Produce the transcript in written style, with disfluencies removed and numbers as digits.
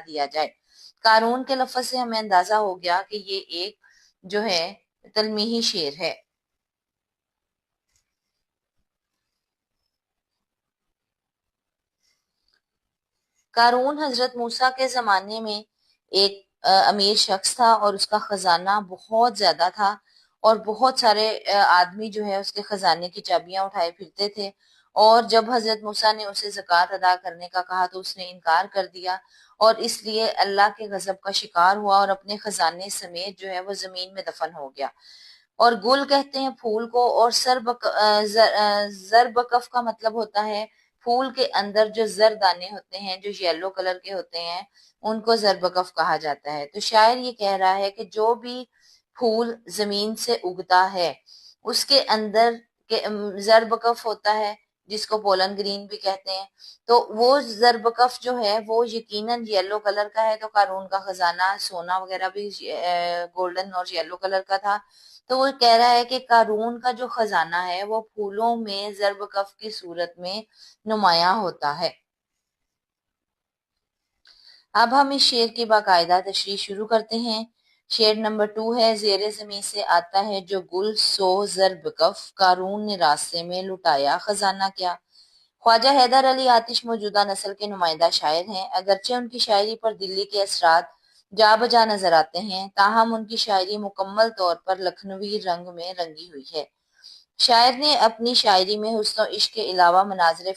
دیا جائے۔ قارون کے لفظ سے ہمیں اندازہ ہو گیا کہ یہ ایک جو ہے تلمیحی شعر ہے۔ قارون حضرت موسیٰ کے زمانے میں ایک امیر شخص تھا اور اس کا خزانہ بہت زیادہ تھا اور بہت سارے آدمی جو ہے اس کے خزانے کی چابیاں اٹھائے پھرتے تھے، اور جب حضرت موسیٰ نے اسے زکوٰۃ ادا کرنے کا کہا تو اس نے انکار کر دیا اور اس لیے اللہ کے غضب کا شکار ہوا اور اپنے خزانے سمیت جو ہے وہ زمین میں دفن ہو گیا۔ اور گل کہتے ہیں پھول کو، اور زربکف کا مطلب ہوتا ہے پھول کے اندر جو زر دانے ہوتے ہیں جو یلو کلر کے ہوتے ہیں ان کو زربکف کہا جاتا ہے۔ تو شاعر یہ کہہ رہا ہے کہ جو بھی پھول زمین سے اگتا ہے اس کے اندر زربکف ہوتا ہے، جس کو پولن گرین بھی کہتے ہیں، تو وہ زربکف جو ہے وہ یقیناً یلو کلر کا ہے۔ تو قارون کا خزانہ سونا وغیرہ بھی گولڈن اور یلو کلر کا تھا، تو وہ کہہ رہا ہے کہ قارون کا جو خزانہ ہے وہ پھولوں میں زربکف کی صورت میں نمایاں ہوتا ہے۔ اب ہم اس شعر کی باقاعدہ تشریح شروع کرتے ہیں۔ شعر نمبر 2 ہے، زیر زمین سے آتا ہے جو گل سو زربکف، قارون نے راستے میں لٹایا خزانہ کیا۔ خواجہ حیدر علی آتش موجودہ نسل کے نمائندہ شاعر ہیں۔ اگرچہ ان کی شاعری پر دلی کے اثرات جا بجا نظر آتے ہیں، تاہم ان کی شاعری مکمل طور پر لکھنوی رنگ میں رنگی ہوئی ہے۔ شاعر نے اپنی شاعری میں حسن و عشق کے علاوہ مناظر